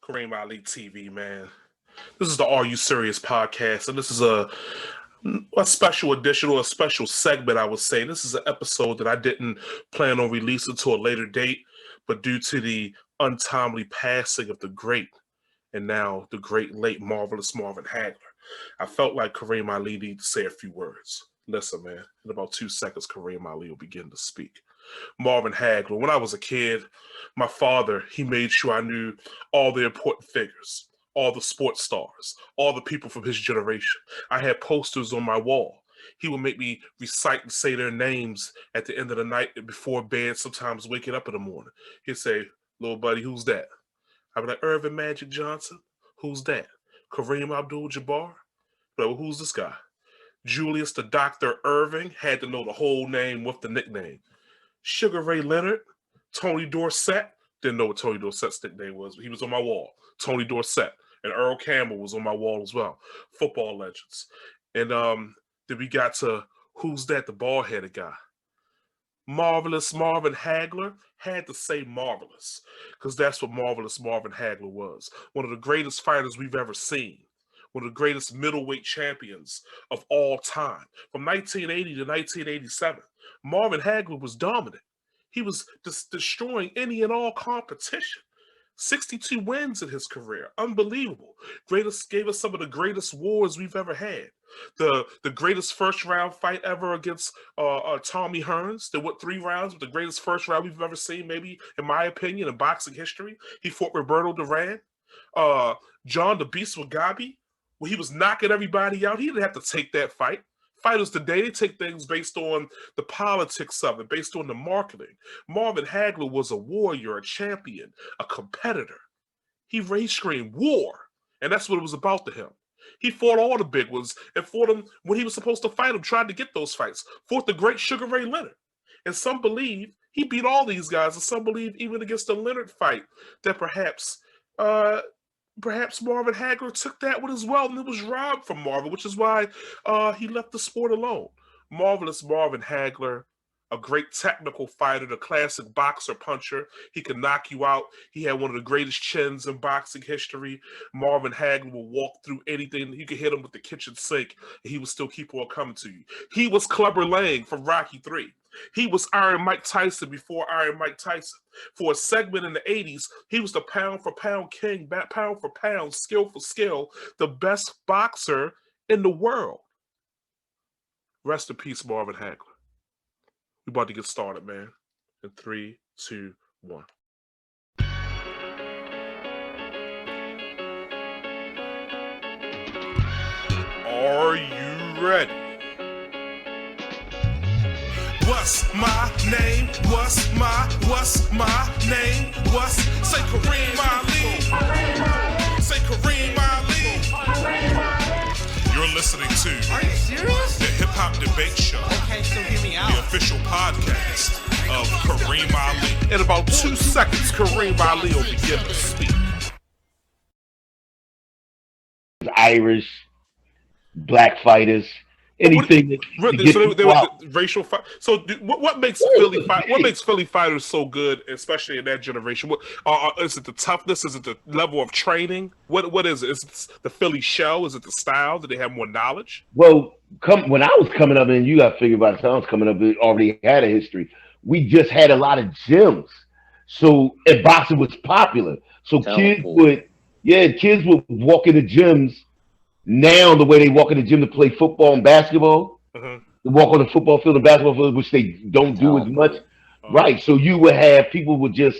Kareem Ali TV, man. This is the Are You Serious podcast, and this is a special edition or a special segment, I would say. This is an episode that I didn't plan on releasing to a later date, but due to the untimely passing of the great and now the great late marvelous Marvin Hagler, I felt like Kareem Ali needed to say a few words. Listen, man, in about 2 seconds, Kareem Ali will begin to speak. Marvin Hagler. When I was a kid, my father, he made sure I knew all the important figures, all the sports stars, all the people from his generation. I had posters on my wall. He would make me recite and say their names at the end of the night and before bed, sometimes waking up in the morning. He'd say, "Little buddy, who's that?" I'd be like, "Irvin Magic Johnson." "Who's that?" "Kareem Abdul-Jabbar." But well, who's this guy? Julius the Dr. Irving, had to know the whole name with the nickname. Sugar Ray Leonard, Tony Dorsett, didn't know what Tony Dorsett's nickname was, but he was on my wall. Tony Dorsett. And Earl Campbell was on my wall as well. Football legends. And then we got to, who's that, the bald-headed guy? Marvelous Marvin Hagler. Had to say marvelous, because that's what Marvelous Marvin Hagler was. One of the greatest fighters we've ever seen. One of the greatest middleweight champions of all time. From 1980 to 1987, Marvin Hagler was dominant. He was destroying any and all competition. 62 wins in his career. Unbelievable. Gave us some of the greatest wars we've ever had. The greatest first round fight ever against Tommy Hearns. There went 3 rounds with the greatest first round we've ever seen, maybe, in my opinion, in boxing history. He fought Roberto Duran. John the Beast Mugabe, when he was knocking everybody out. He didn't have to take that fight. Fighters today, they take things based on the politics of it, based on the marketing. Marvin Hagler was a warrior, a champion, a competitor. He screamed war, and that's what it was about to him. He fought all the big ones and fought them when he was supposed to fight them, tried to get those fights. Fought the great Sugar Ray Leonard. And some believe he beat all these guys, and some believe even against the Leonard fight that perhaps Marvin Hagler took that one as well, and it was robbed from Marvin, which is why he left the sport alone. Marvelous Marvin Hagler, a great technical fighter, the classic boxer puncher. He could knock you out. He had one of the greatest chins in boxing history. Marvin Hagler will walk through anything. You could hit him with the kitchen sink, and he would still keep on coming to you. He was Clubber Lang from Rocky III. He was Iron Mike Tyson before Iron Mike Tyson. For a segment in the 80s, he was the pound-for-pound king, pound for pound, skill for skill, the best boxer in the world. Rest in peace, Marvin Hagler. We're about to get started, man. In 3, 2, 1. Are you ready? What's my name? What's my name? Say Kareem Ali. Say Kareem Ali. You're listening to Are you serious? the Hip Hop Debate Show. Okay, so hear me out. The official podcast of Kareem Ali. In about 2 seconds, Kareem Ali will begin to speak. Irish, black fighters, anything that they were racial fight. So what makes Philly fighters so good, especially in that generation? What is it? The toughness? Is it the level of training? What is it? Is it the Philly show? Is it the style? Do they have more knowledge? Well, when I was coming up, and you got to figure by the time I was coming up, it already had a history. We just had a lot of gyms, so and boxing was popular. So kids would walk in the gyms. Now the way they walk in the gym to play football and basketball, they walk on the football field and basketball field, which they don't do as much. Right. So you would have people would just,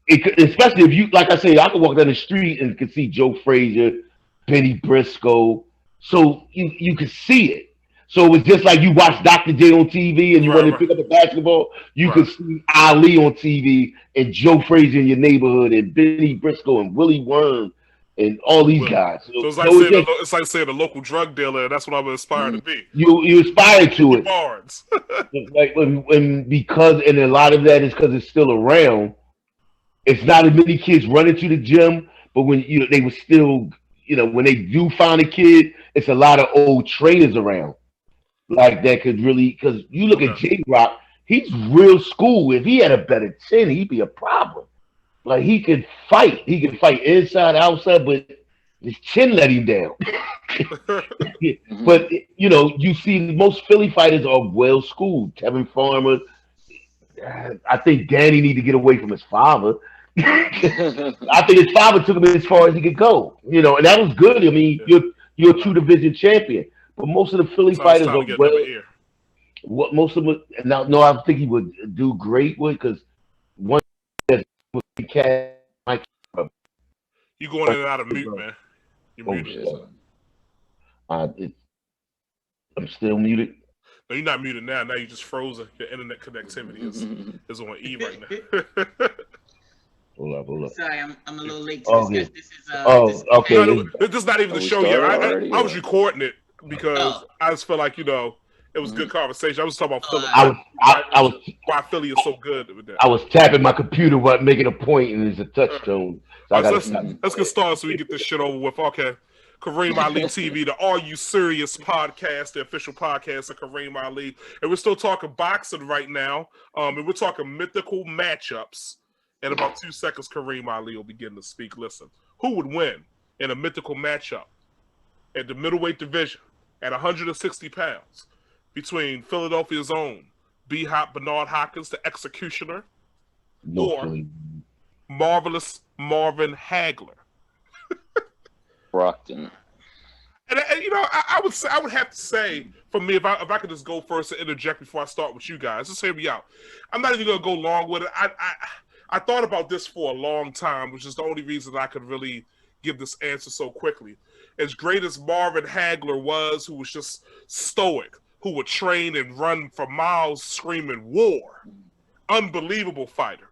especially if you, like I say, I could walk down the street and could see Joe Frazier, Benny Briscoe. So you could see it. So it was just like you watch Dr. J on TV and you wanted to pick up a basketball, you could see Ali on TV and Joe Frazier in your neighborhood and Benny Briscoe and Willie Worm. And all these guys. So it's like saying a local drug dealer. That's what I'm inspired to be. You aspire to it. Barnes. Like and a lot of that is because it's still around. It's not as many kids running to the gym, but when they were still, when they do find a kid, it's a lot of old trainers around. Like that could really, because you look at J-Rock, he's real school. If he had a better chin, he'd be a problem. Like he could fight. He could fight inside, outside, but his chin let him down. But you know, you see most Philly fighters are well schooled. Kevin Farmer. I think Danny need to get away from his father. I think his father took him as far as he could go. You know, and that was good. I mean, you're a two division champion. But most of the Philly fighters are well. What most of them, now, no, I think he would do great with because one cat. You going in and out of mute, man. You're muted. I'm still muted. No, you're not muted now. Now you just frozen. Your internet connectivity is on E right now. Hold up. Sorry, I'm a little late to this. This is okay. No, this is not even the show yet. I was recording it because I just felt like, you know, it was good conversation. I was talking about Philly. Why Philly is so good with that. I was tapping my computer while making a point, and it's a touchstone. So let's get started so we get this shit over with. Okay. Kareem Ali TV, the Are You Serious podcast, the official podcast of Kareem Ali. And we're still talking boxing right now. And we're talking mythical matchups. In about 2 seconds, Kareem Ali will begin to speak. Listen, who would win in a mythical matchup at the middleweight division at 160 pounds between Philadelphia's own B-Hop Bernard Hopkins, the executioner, or marvelous Marvin Hagler? Brockton. And you know, I would have to say, for me, if I could just go first and interject before I start with you guys, just hear me out. I'm not even gonna go long with it. I thought about this for a long time, which is the only reason I could really give this answer so quickly. As great as Marvin Hagler was, who was just stoic, who would train and run for miles screaming war, unbelievable fighter.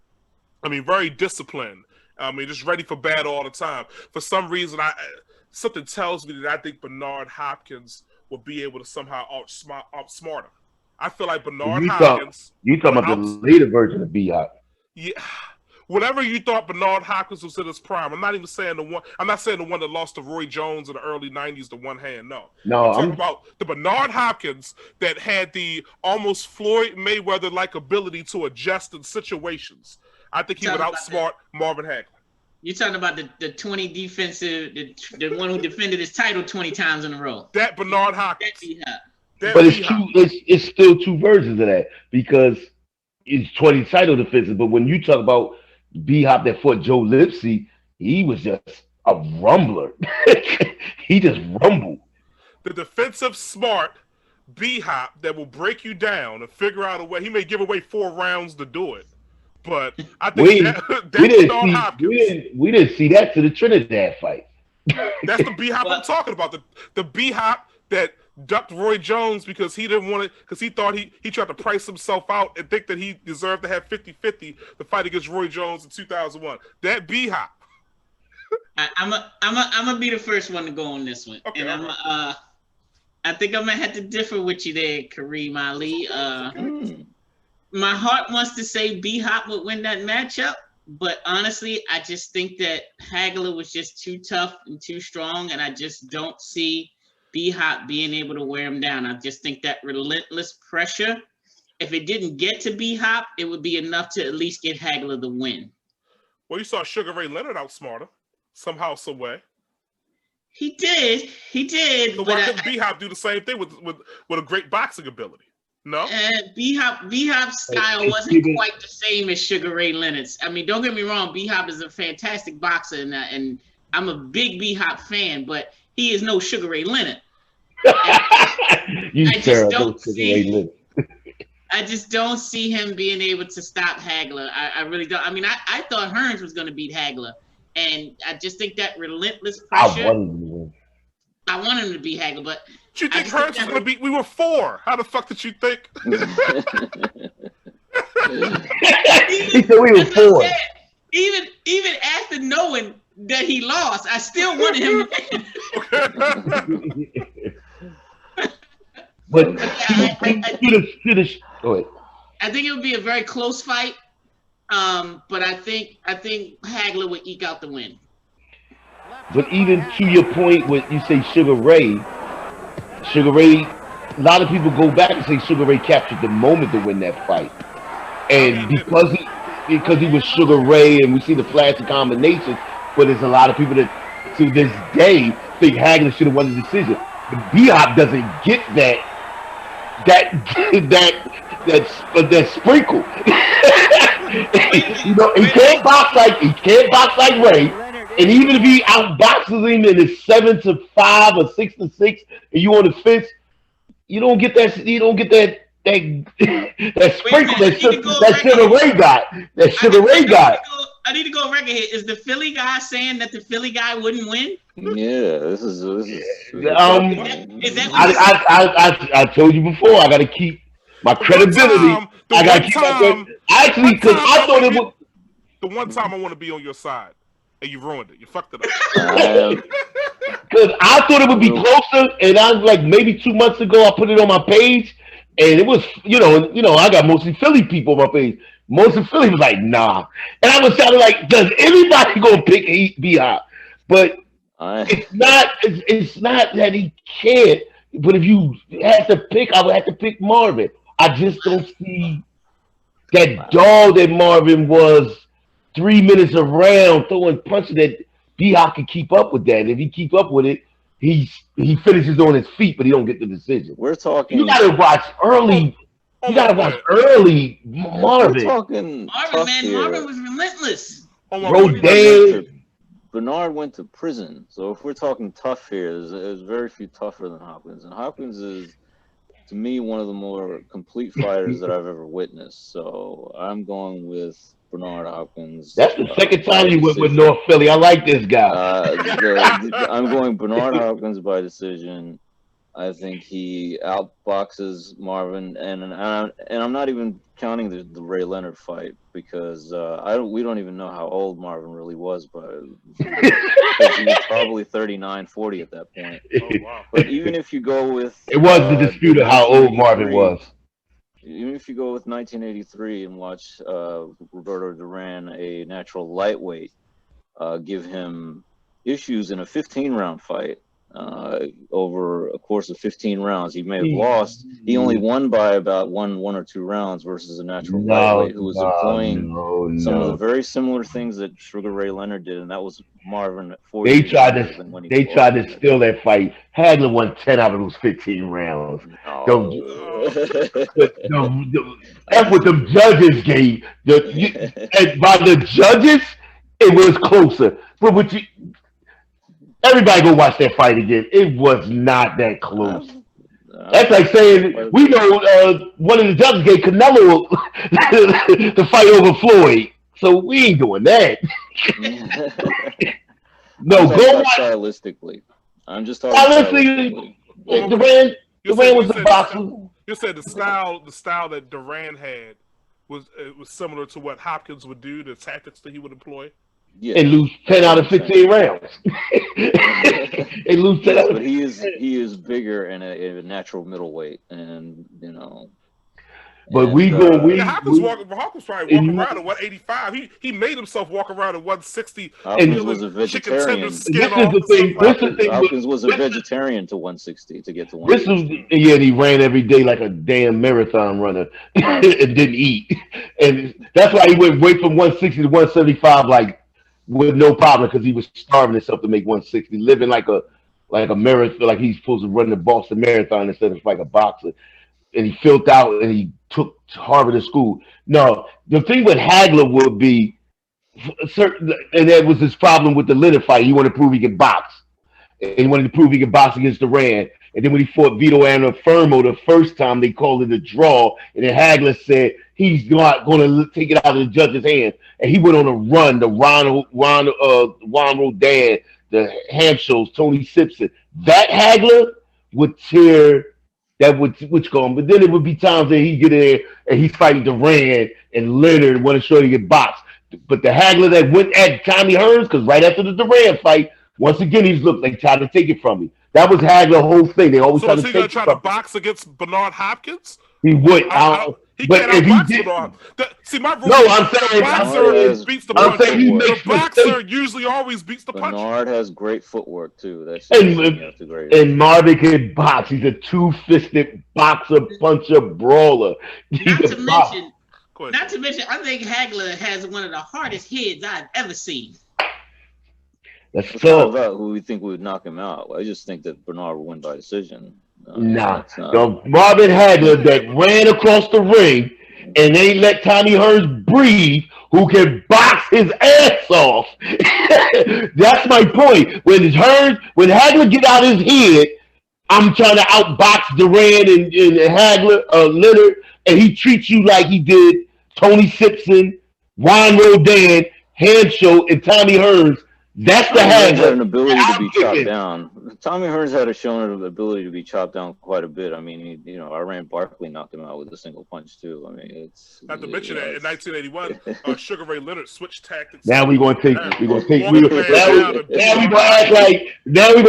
I mean, very disciplined. I mean, just ready for battle all the time. For some reason, something tells me that I think Bernard Hopkins will be able to somehow outsmart him. I feel like Bernard Hopkins. You talking about the later version of B-Hop? Yeah. Whenever you thought Bernard Hopkins was in his prime, I'm not even saying the one. I'm not saying the one that lost to Roy Jones in the early '90s to one hand. No, I'm talking about the Bernard Hopkins that had the almost Floyd Mayweather-like ability to adjust in situations. I think he would outsmart Marvin Hagler. You're talking about the 20 defensive, the one who defended his title 20 times in a row. That Bernard Hopkins. But it's still two versions of that because it's 20 title defenses. But when you talk about B-Hop that fought Joe Lipsy, he was just a rumbler. He just rumbled. The defensive smart B-Hop that will break you down and figure out a way. He may give away 4 rounds to do it. But I think we didn't see that to the Trinidad fight. That's the B-Hop I'm talking about. The B-Hop that ducked Roy Jones because he didn't want it, because he thought he tried to price himself out and think that he deserved to have 50-50 the fight against Roy Jones in 2001. That B-Hop. I'm gonna be the first one to go on this one. Okay, and I think I'm gonna have to differ with you there, Kareem Ali. My heart wants to say B-Hop would win that matchup, but honestly, I just think that Hagler was just too tough and too strong, and I just don't see B-Hop being able to wear him down. I just think that relentless pressure, if it didn't get to B-Hop, it would be enough to at least get Hagler the win. Well, you saw Sugar Ray Leonard outsmart him somehow, some way. He did. So why couldn't B-Hop do the same thing with a great boxing ability? No. B-Hop's style wasn't quite the same as Sugar Ray Leonard's. I mean, don't get me wrong. B-Hop is a fantastic boxer, and I'm a big B-Hop fan, but he is no Sugar Ray Leonard. I just don't see him being able to stop Hagler. I really don't. I mean, I thought Hearns was going to beat Hagler, and I just think that relentless pressure. I want him to beat Hagler, but. You think Hearns was going to beat? We were 4. How the fuck did you think? He said we were 4. Even after knowing that he lost, I still wanted him to win. But go ahead. I think it would be a very close fight, but I think Hagler would eke out the win. But even to your point, when you say Sugar Ray, a lot of people go back and say Sugar Ray captured the moment to win that fight, and because he was Sugar Ray, and we see the flashy combinations. But there's a lot of people that to this day think Hagler should have won the decision. But B-Hop doesn't get that sprinkle. You know, he can't box like Ray. And even if he outboxes him and it's 7-5 or 6-6, and you on the fence, you don't get that sprinkle that Sugar Ray got. I need to go record here. Is the Philly guy saying that the Philly guy wouldn't win? Yeah, this is I told you before, I gotta keep my credibility. Actually, because I thought it was the one time I want to be on your side. And you ruined it. You fucked it up. Because I thought it would be closer, and I was like, maybe 2 months ago, I put it on my page, and it was, you know, I got mostly Philly people on my page. Most of Philly was like, nah. And I was sounding like, does anybody go pick B-Hop? But it's not that he can't. But if you had to pick, I would have to pick Marvin. I just don't see that dog that Marvin was 3 minutes around throwing punches that B-Hop can keep up with that. And if he keep up with it, he finishes on his feet, but he don't get the decision. We're talking. You gotta watch early. You gotta watch early Marvin. We're talking Marvin was relentless. Bernard went to prison, so if we're talking tough here, there's very few tougher than Hopkins, and Hopkins is, to me, one of the more complete fighters that I've ever witnessed. So I'm going with Bernard Hopkins. That's the second time you went with North Philly. I like this guy. I'm going Bernard Hopkins by decision. I think he outboxes Marvin, and I'm not even counting the Ray Leonard fight because we don't even know how old Marvin really was, but he was probably 39, 40 at that point. Oh, wow. But even if you go with it was the dispute of how old Marvin was. Even if you go with 1983 and watch Roberto Duran, a natural lightweight, give him issues in a 15-round fight over a course of 15 rounds. He may have lost. He only won by about one or two rounds versus a natural lightweight who was employing some of the very similar things that Sugar Ray Leonard did, and that was Marvin at 40. They tried to steal that fight. Hagler won 10 out of those 15 rounds. That's what the judges gave. And by the judges, it was closer. But what everybody go watch that fight again. It was not that close. That's like saying we know one of the judges gave Canelo the fight over Floyd, so we ain't doing that. No, go watch. Stylistically, I'm just talking stylistically. Duran was the boxer. You said the style that Duran had was similar to what Hopkins would do, the tactics that he would employ. Yeah. And lose 10 out of 15 rounds. And lose 10 out of 15. But he is bigger and a natural middleweight, and you know. But Hopkins probably walking around at 185. He made himself walk around at 160. Hopkins was a vegetarian. Hopkins was a vegetarian to 160 to get to 160. He ran every day like a damn marathon runner and didn't eat. And that's why he went from 160 to 175 like with no problem, because he was starving himself to make 160, living like a marathon, like he's supposed to run the Boston Marathon instead of like a boxer. And he filled out and he took Harvard to school. No, the thing with Hagler would be certain, and that was his problem with the Leonard fight. He wanted to prove he could box, and he wanted to prove he could box against Duran. And then when he fought Vito Antuofermo the first time, they called it a draw, and then Hagler said he's not going to take it out of the judge's hand, and he went on a run. The Ron Rodan, the Hampshires, Tony Simpson, that Hagler would tear. That would go on, but then it would be times that he get in there and he's fighting Duran and Leonard and want to show he can box. But the Hagler that went at Tommy Hearns, because right after the Duran fight, once again he's looked like trying to take it from me. That was Hagler's whole thing. They always try to take it from him. So is he going to try to box against Bernard Hopkins? He would. He can't outbox Bernard. See, my rule I'm saying the boxer beats the puncher. The boxer usually always beats the puncher. Bernard has great footwork too. And Marvin can box. He's a two-fisted boxer, puncher, brawler. Not to mention, Not to mention, I think Hagler has one of the hardest heads I've ever seen. That's It's not tough. about who we think would knock him out. I just think that Bernard would win by decision. Nah. Marvin Hagler that ran across the ring and they let Tommy Hearns breathe, who can box his ass off. That's my point. When Hagler get out his head, I'm trying to outbox Duran and Hagler, Leonard, and he treats you like he did Tony Simpson, Juan Rodan, Hanshaw, and Tommy Hearns. That's the Hagler. Had an ability to be chopped down. Tommy Hearns had shown an ability to be chopped down quite a bit. I mean, Iran Barkley knocked him out with a single punch too. I mean, it's not to mention that in 1981, Sugar Ray Leonard switched tactics. Now we're gonna take. Now we gonna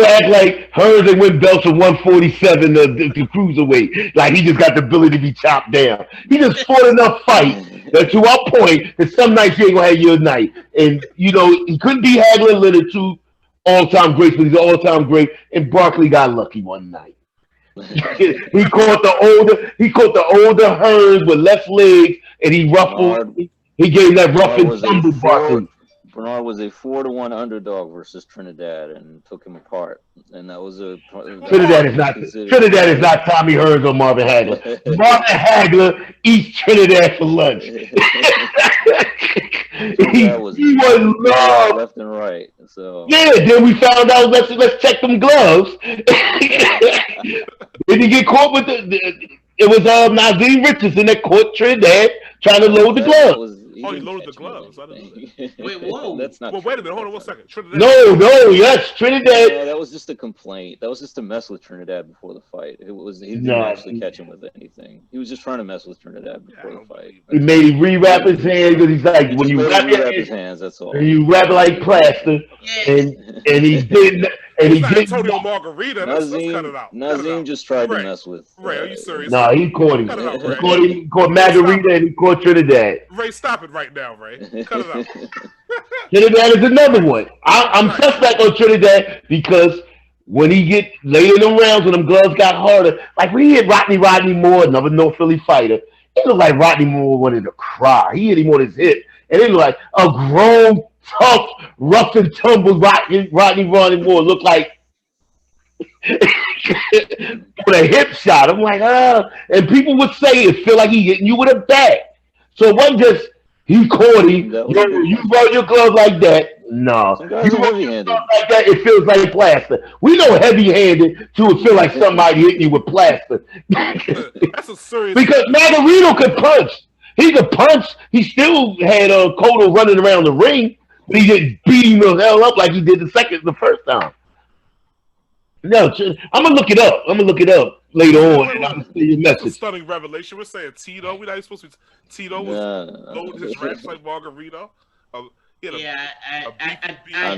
act like Hearns and win belts from 147 to cruiserweight. Like he just got the ability to be chopped down. He just fought enough fights that to our point that some nights you ain't gonna have your night. And he couldn't be Hagler and Leonard, two all-time greats, but he's an all-time great. And Barkley got lucky one night. he caught the older Hearns with left legs, and he ruffled. He gave that rough and tumble Barkley. Bernard was a 4-1 underdog versus Trinidad and took him apart. And that was Trinidad is not Tommy Hearns or Marvin Hagler. Marvin Hagler eats Trinidad for lunch. he was loved left and right. So yeah, then we found out let's check them gloves. Did he get caught with it was Nazim Richardson that caught Trinidad trying to load the gloves. He loaded the gloves. Wait, whoa. That's not. Well, wait a minute. Hold on 1 second. Trinidad. Yes, Trinidad. No, that was just a complaint. That was just to mess with Trinidad before the fight. He didn't actually catch him with anything. He was just trying to mess with Trinidad before the fight. He made him rewrap his hands because he's like, when you wrap his hands, that's all. And you wrap it like plaster, and he didn't. And he did. Antonio Margarita. Let's cut it out. Nazim just tried to mess with. Ray, are you serious? No, he caught him. He caught Margarita and he caught Trinidad. Ray, stop it right now, Ray. Cut it out. Trinidad is another one. I'm suspect on Trinidad because when he get later in the rounds, when them gloves got harder, like when he hit Rodney Moore, another North Philly fighter, it looked like Rodney Moore wanted to cry. He hit him on his hip, and it looked like a grown, tough, rough and tumble Rodney Moore looked like with a hip shot. I'm like, and people would say it feel like he hitting you with a bat. So it wasn't just he caught him. You roll your glove like that. No, you roll your glove like that. It feels like plaster. We know heavy-handed too. It feel like somebody hitting you with plaster. That's a serious. Because Margarito could punch. He could punch. He still had Cotto running around the ring, but he didn't beat him the hell up like he did the first time. No, I'm gonna look it up. Later on, and I'll see your message. A stunning revelation. We're saying Tito. We're not even supposed to be. Tito was loading his raps like Margarito. I'm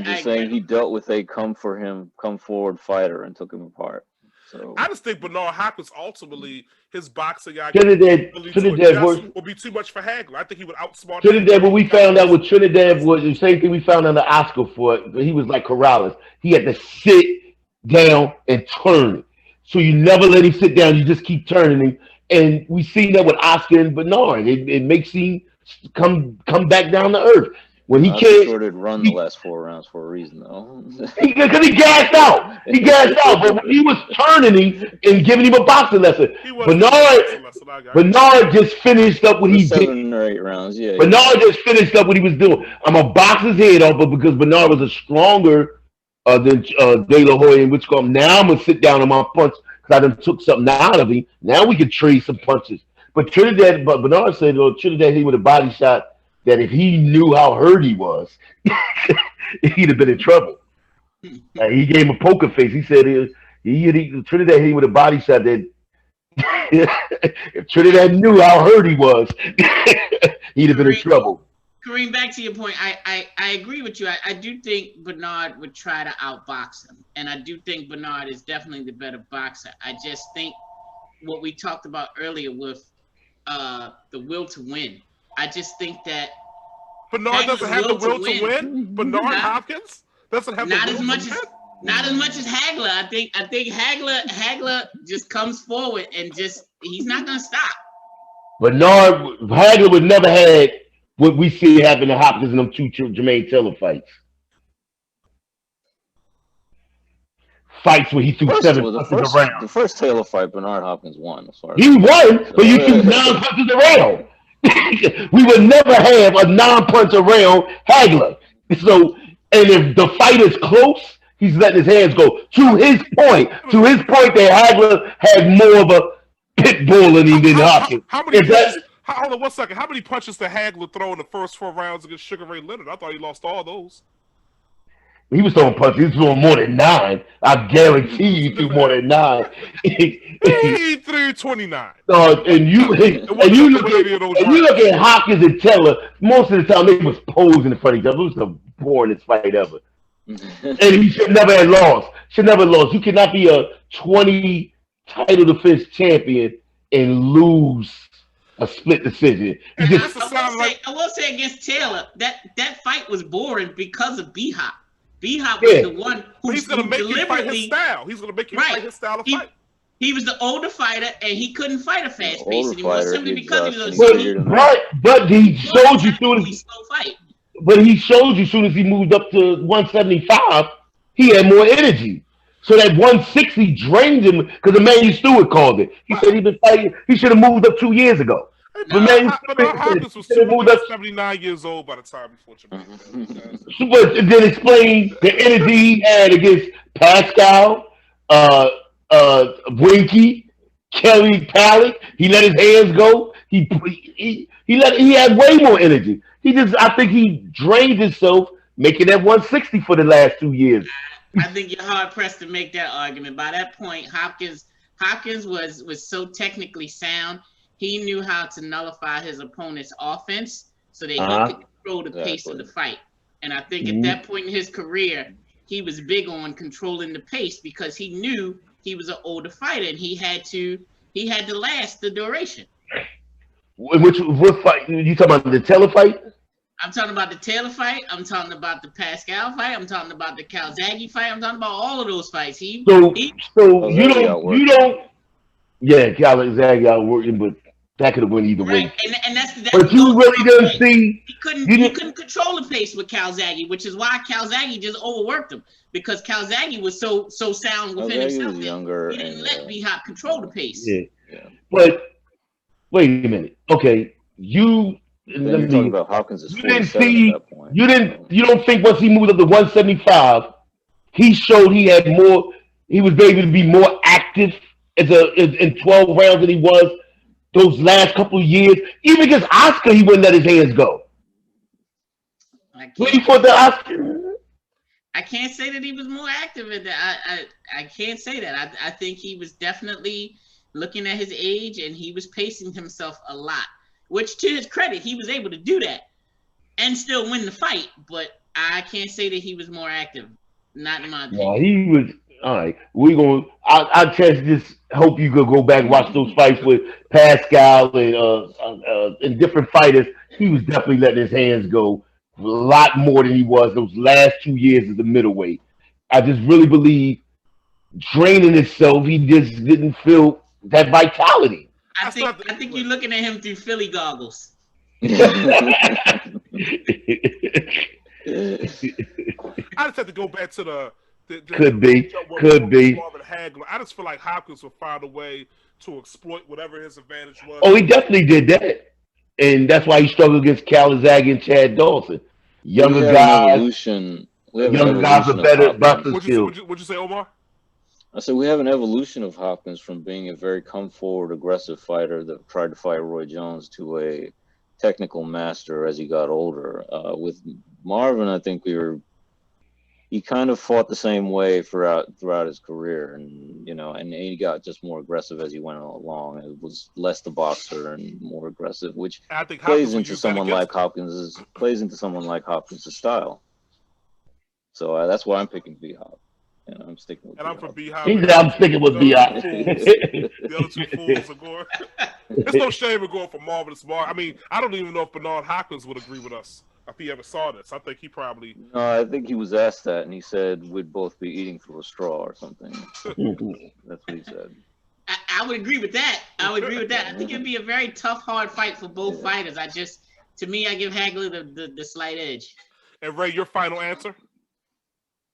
just saying he dealt with a come forward fighter and took him apart. So I just think Bernard Hopkins ultimately his boxing Trinidad will be too much for Hagler. I think he would outsmart Trinidad. What we found out with Trinidad was the same thing we found on the Oscar for it. He was like Corrales. He had to sit down and turn. So you never let him sit down. You just keep turning him. And we see that with Oscar and Bernard. It makes him come back down to earth. When he can't, sure did run the last 4 rounds for a reason, though. Because he gassed out. But when he was turning him and giving him a boxing lesson, Bernard just finished up what he did. 7 or 8 rounds, yeah. Bernard just finished up what he was doing. I'm gonna box his head off, but because Bernard was a stronger than De La Hoya and Whitcomb, now I'm gonna sit down on my punch because I done took something out of him. Now we can trade some punches. But Bernard said, Trinidad hit with a body shot that if he knew how hurt he was, he'd have been in trouble. He gave him a poker face. He said Trinidad hit him with a body shot that if Trinidad knew how hurt he was, he'd have been in trouble. Kareem, back to your point, I agree with you. I do think Bernard would try to outbox him, and I do think Bernard is definitely the better boxer. I just think what we talked about earlier with the will to win. I just think that Bernard doesn't have the will to win. Bernard Hopkins doesn't have not as much as Hagler. I think Hagler just comes forward and he's not gonna stop. Bernard Hagler would never had what we see happen to Hopkins in them two Jermaine Taylor fights. Fights where he threw seven punches around. The first Taylor fight, Bernard Hopkins won. He won, but you threw 9 punches around. We would never have a 9-punch around Hagler. So, and if the fight is close, he's letting his hands go. To his point that Hagler had more of a pit bull in him than Hopkins. Hold on 1 second. How many punches did Hagler throw in the first 4 rounds against Sugar Ray Leonard? I thought he lost all those. He was throwing punches. He was throwing more than 9. I guarantee he threw more than 9. He threw 29. And you look at Hopkins and Taylor. Most of the time, they was posing in front of each other. It was the boringest fight ever. And he should never have lost. You cannot be a 20 title defense champion and lose a split decision. I will say against Taylor, that fight was boring because of B-Hop. B-Hop was the one he's going to make you fight his style. He's going to make you fight his style of fight. He was the older fighter, and he couldn't fight a fast pace anymore simply because he was but he showed you soon as he moved up to 175, he had more energy. So that 160 drained him because Emmanuel Stewart called it. He said he'd been fighting. He should have moved up 2 years ago. But Hopkins was 79 years old by the time before Jamaica. But then explain the energy he had against Pascal, Winky, Kelly Pallet. He let his hands go. He had way more energy. I think he drained himself making that 160 for the last 2 years. I think you're hard pressed to make that argument. By that point, Hopkins was so technically sound. He knew how to nullify his opponent's offense so that he could control the pace of the fight. And I think at that point in his career, he was big on controlling the pace because he knew he was an older fighter and he had to last the duration. What fight? You talking about the Taylor fight? I'm talking about the Taylor fight. I'm talking about the Pascal fight. I'm talking about the Calzaghe fight. I'm talking about all of those fights. You don't. Yeah, Calzaghe outworked him, but that could have went either way. And that's but you really didn't see. He couldn't control the pace with Calzaghe, which is why Calzaghe just overworked him because Calzaghe was so sound within himself. He didn't let B-Hop control the pace. Yeah. But wait a minute. Okay, you're talking about Hopkins is 47 at that point. You don't think once he moved up to 175, he showed he had more. He was able to be more active in 12 rounds than he was those last couple of years. Even against Oscar, he wouldn't let his hands go. When he fought the Oscar, I can't say that he was more active in that. I can't say that. I think he was definitely looking at his age and he was pacing himself a lot. Which, to his credit, he was able to do that and still win the fight. But I can't say that he was more active. Not in my opinion. Yeah, he was. All right, we're going. I just hope you could go back and watch those fights with Pascal and different fighters. He was definitely letting his hands go a lot more than he was those last 2 years as a middleweight. I just really believe draining himself, he just didn't feel that vitality. I think you're looking at him through Philly goggles. I just have to go back to the could be. Marvin Hagler. I just feel like Hopkins will find a way to exploit whatever his advantage was. Oh, he definitely did that, and that's why he struggled against Calzaghe and Chad Dawson. Younger guys. Younger guys are better boxing skills. What'd you say, Omar? I said we have an evolution of Hopkins from being a very come-forward, aggressive fighter that tried to fight Roy Jones to a technical master as he got older. With Marvin, I think he kind of fought the same way throughout his career, and he got just more aggressive as he went along. It was less the boxer and more aggressive, which I think plays into someone like Hopkins' style. So that's why I'm picking B-Hop. And I'm sticking with. And I'm from B-Hop. I'm sticking with B-Hop. The other two fools are going. There's no shame in going for Marvin Smart. I mean, I don't even know if Bernard Hopkins would agree with us if he ever saw this. I think he probably. No, I think he was asked that, and he said we'd both be eating through a straw or something. That's what he said. I would agree with that. I think it'd be a very tough, hard fight for both fighters. To me, I give Hagler the slight edge. And Ray, your final answer?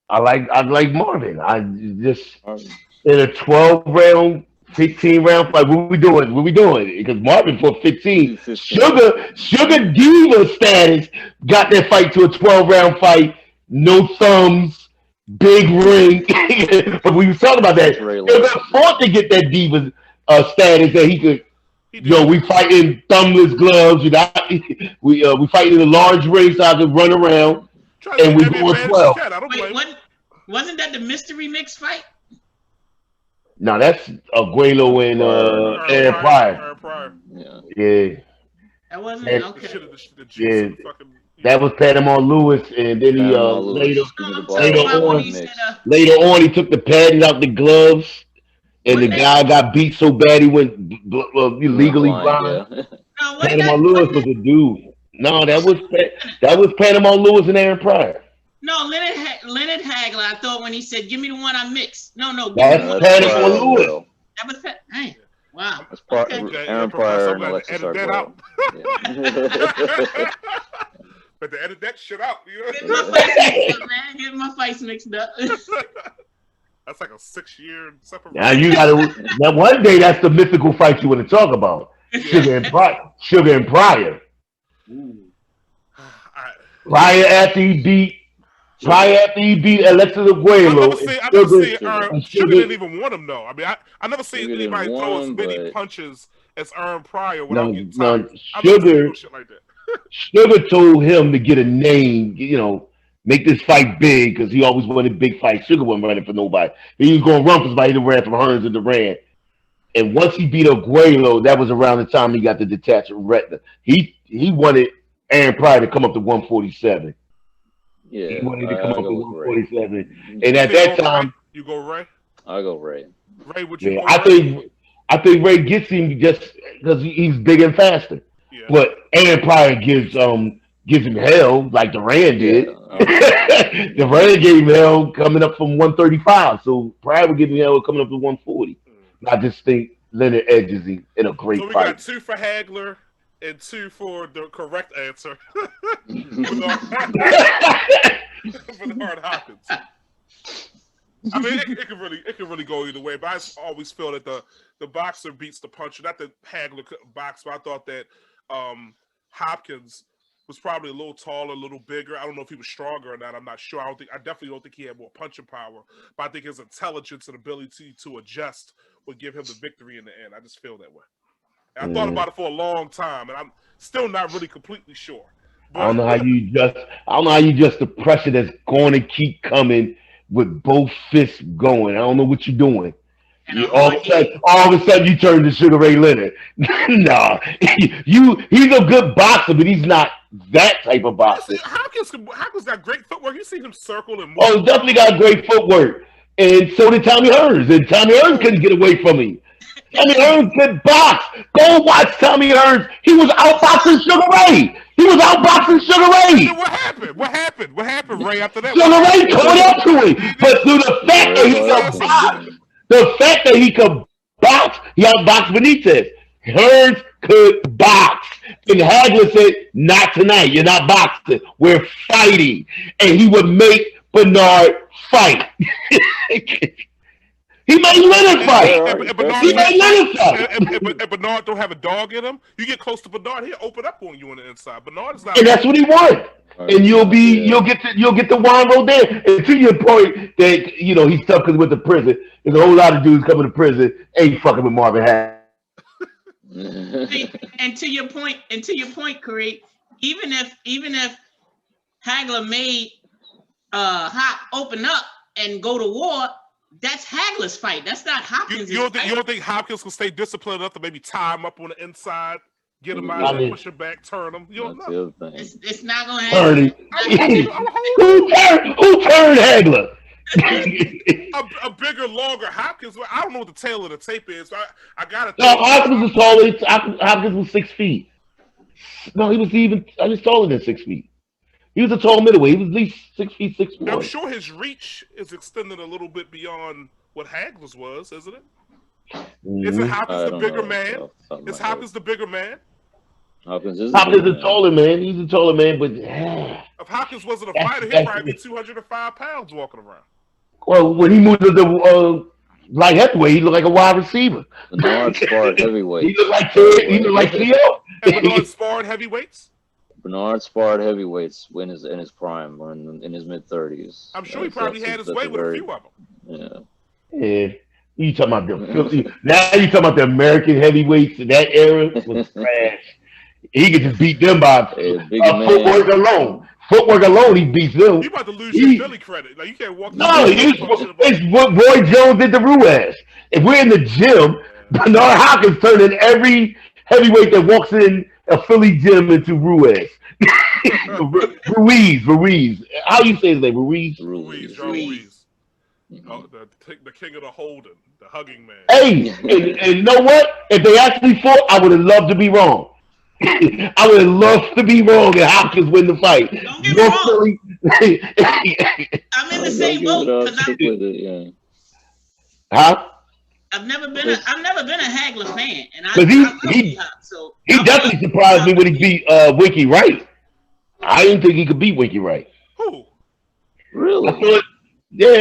I like Marvin. I just in a 12-round, 15-round fight. What we doing? Because Marvin for 15. Sugar Diva status got that fight to a 12-round fight. No thumbs, big ring. But we was talking about that. Sugar fought to get that Diva status that he could. We fighting thumbless gloves. We fighting in a large ring so I could run around. And we going 12. Wait, wasn't that the mystery mix fight? No, that's Aguero and Aaron Pryor. Yeah. That wasn't okay. That was Panama Lewis, and then he later on he took the padding out the gloves, and the guy got beat so bad he went legally blind. No, Panama Lewis was a dude. No, that was Panama Lewis and Aaron Pryor. No, Leonard Hagler. I thought when he said, "Give me the one I mixed." No, that's Panama Lewis. That was hey, wow. That's Aaron Pryor and Alexis Arguello. But to edit that shit out, you know? Get my fights mixed up. That's like a 6-year separation. Now you gotta. Now one day that's the mythical fight you want to talk about. Sugar and Pryor. Pryor after he beat Alexis Arguello. Sugar didn't even want him though. I mean, I never seen anybody throw as many punches as Aaron Pryor without getting tired. Sugar told him to get a name, make this fight big because he always wanted big fights. Sugar wasn't running for nobody. He was going to run for somebody that ran from Hearns and Duran. And once he beat Arguello, that was around the time he got the detached retina. He wanted Aaron Pryor to come up to 147. Yeah, he wanted to come up to 147. And at that time, you go Ray. I'll go Ray. Ray, would you? I think Ray gets him just because he's big and faster. Yeah. But Aaron Pryor gives him hell like Duran did. Duran gave him hell coming up from 135. So Pryor would give him hell coming up to 140. I just think Leonard edges him in a great fight. So we got 2 for Hagler and 2 for the correct answer. For Bernard Hopkins. I mean, it can really go either way. But I always feel that the boxer beats the puncher. Not that Hagler couldn't box, but I thought that Hopkins was probably a little taller, a little bigger. I don't know if he was stronger or not. I'm not sure. I definitely don't think he had more punching power. But I think his intelligence and ability to adjust would give him the victory in the end. I just feel that way. And I thought about it for a long time, and I'm still not really completely sure. But I don't know how you just the pressure that's going to keep coming with both fists going. I don't know what you're doing. All of a sudden you turn to Sugar Ray Leonard. Nah, he's a good boxer, but he's not that type of boxer. Hopkins got great footwork. You see him circle and move. Oh, he's definitely got great footwork. And so did Tommy Hearns. And Tommy Hearns couldn't get away from him. Tommy Hearns could box. Go watch Tommy Hearns. He was outboxing Sugar Ray. What happened, Ray, after that? Sugar Ray caught up to him. But through the fact that he could box, he outboxed Benitez. Hearns could box. And Hagler said, not tonight. You're not boxing. We're fighting. And he would make Bernard fight. He made Leonard fight. And Bernard don't have a dog in him. You get close to Bernard, he'll open up on you on the inside. Bernard is not. And that's what he wants. And you'll get the wine rolled there. And to your point that he's tough because with the prison, there's a whole lot of dudes coming to prison ain't fucking with Marvin Hagler. And to your point, Kareem, even if Hagler made Hop open up and go to war, that's Hagler's fight. That's not Hopkins' you don't think Hopkins can stay disciplined enough to maybe tie him up on the inside, get him out there, push him back, turn him? You don't know. It's not going to happen. Who turned Hagler? a bigger, longer Hopkins. I don't know what the tail of the tape is. I got to. No, Hopkins was taller. Hopkins was 6 feet. No, he was taller than 6 feet. He was a tall middleweight. He was at least 6 feet 6'1". I'm sure his reach is extended a little bit beyond what Hagler's was, isn't it? Isn't Hopkins the bigger man? Is Hopkins the bigger man? Hopkins is a taller man. He's a taller man, but if Hopkins wasn't a fighter, he'd probably be 205 pounds walking around. Well, when he moved to the light heavyweight, he looked like a wide receiver. Bernard sparred heavyweight. He looked like Theo. And Bernard sparred heavyweights. Bernard sparred heavyweights in his prime, or in his mid-30s. I'm sure he probably had his way with a few of them. Yeah. You talking about now? You talking about the American heavyweights in that era was trash. He could just beat them by footwork alone. Footwork alone, he beats them. You about to lose your Philly credit. Like you can't walk. No, it's what Roy Jones did to Ruiz. If we're in the gym, Bernard Hopkins turning every heavyweight that walks in a Philly gym into Ruiz. Ruiz. How you say his name? Ruiz. Oh, the king of the holding, the hugging man. Hey, and you know what? If they actually fought, I would have loved to be wrong. I would have loved to be wrong and Hopkins win the fight. Don't get me wrong. I'm in the same boat because I've never been a Hagler fan, and he definitely surprised me when he beat Winky Wright. I didn't think he could beat Winky Wright. Who? Really?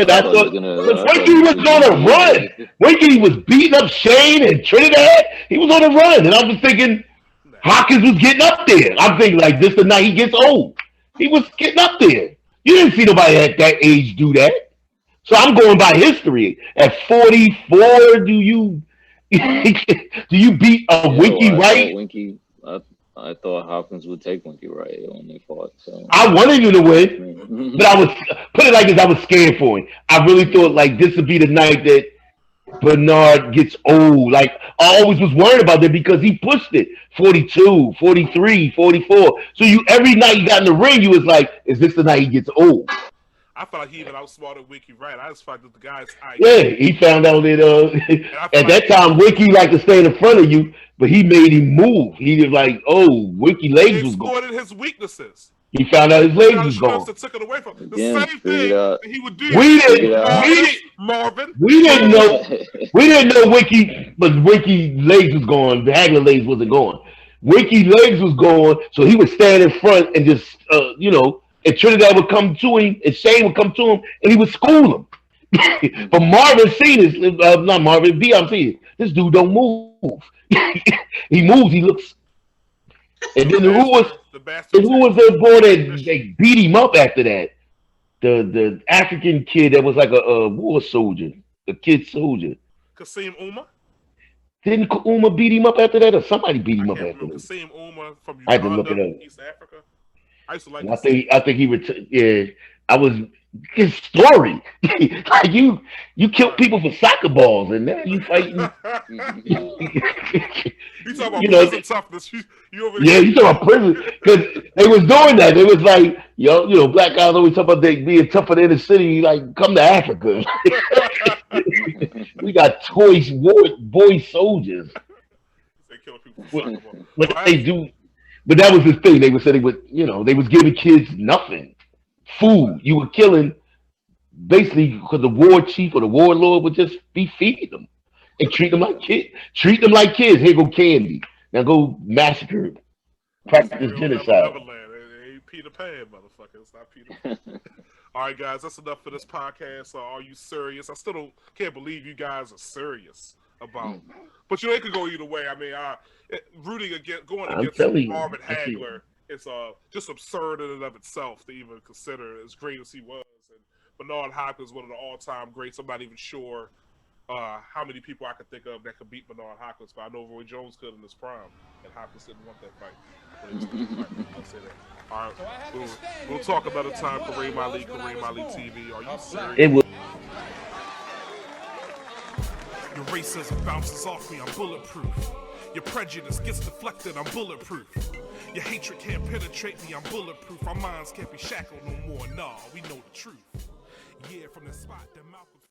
That's what Winky was on a run. Winky was beating up Shane and Trinidad. He was on a run, and I was thinking Hopkins was getting up there. I'm thinking like this the night he gets old. He was getting up there. You didn't see nobody at that age do that. So I'm going by history. At 44, do you beat a Winky Wright? I thought Hopkins would take Winky Wright when they fought. So. I wanted you to win, but I was put it like this. I was scared for him. I really thought like this would be the night that Bernard gets old. Like I always was worried about that because he pushed it 42, 43, 44. So every night you got in the ring, you was like, is this the night he gets old? I thought he even outsmarted Winky Wright. I just thought that the guy's he found out that at that time Winky liked to stay in the front of you, but he made him move. He was like, "Oh, Winky legs was gone." He exploited his weaknesses. He found out his legs was gone. Took it away from him. The same thing he would do. Marvin. We didn't know Winky legs was gone. The Hagler legs wasn't gone. Winky legs was gone, so he would stand in front and just and Trinidad would come to him, and Shane would come to him, and he would school him. But Marvin seen this, not Marvin, I'm seeing this dude don't move. He moves, he looks. And then who was the boy that they beat him up after that? The African kid that was like a war soldier, a kid soldier. Kareem Uma? Didn't Uma beat him up after that, or somebody beat him up after that? Kareem Uma from Uganda, I had to look it up. East Africa. I used to like. I think he retired. Yeah, I was his story. Like you killed people for soccer balls, and now you fighting. You talking about prison toughness? You over there? Yeah, you talking about prison because they was doing that. It was like black guys always talk about they being tougher than the city. Like come to Africa. We got boy soldiers. They killing people for soccer balls. But they do. But that was his thing. They would say they was giving kids nothing. Food. You were killing basically because the war chief or the warlord would just be feeding them and treat them like kids. Treat them like kids. Here go candy. Now go massacre. Practice genocide. Ain't Peter Pan, motherfucker. It's not Peter Pan. All right, guys, that's enough for this podcast. Are you serious? I still can't believe you guys are serious about. But it could go either way. I mean, going against Marvin Hagler is just absurd in and of itself to even consider, as great as he was. And Bernard Hopkins, one of the all-time greats. I'm not even sure how many people I could think of that could beat Bernard Hopkins, but I know Roy Jones could in his prime, and Hopkins didn't want that fight. I'll say that. All right, we'll talk another time. Kareem Ali TV. Are you serious? Your racism bounces off me, I'm bulletproof. Your prejudice gets deflected, I'm bulletproof. Your hatred can't penetrate me, I'm bulletproof. Our minds can't be shackled no more, nah, we know the truth. Yeah, from the spot that Malcolm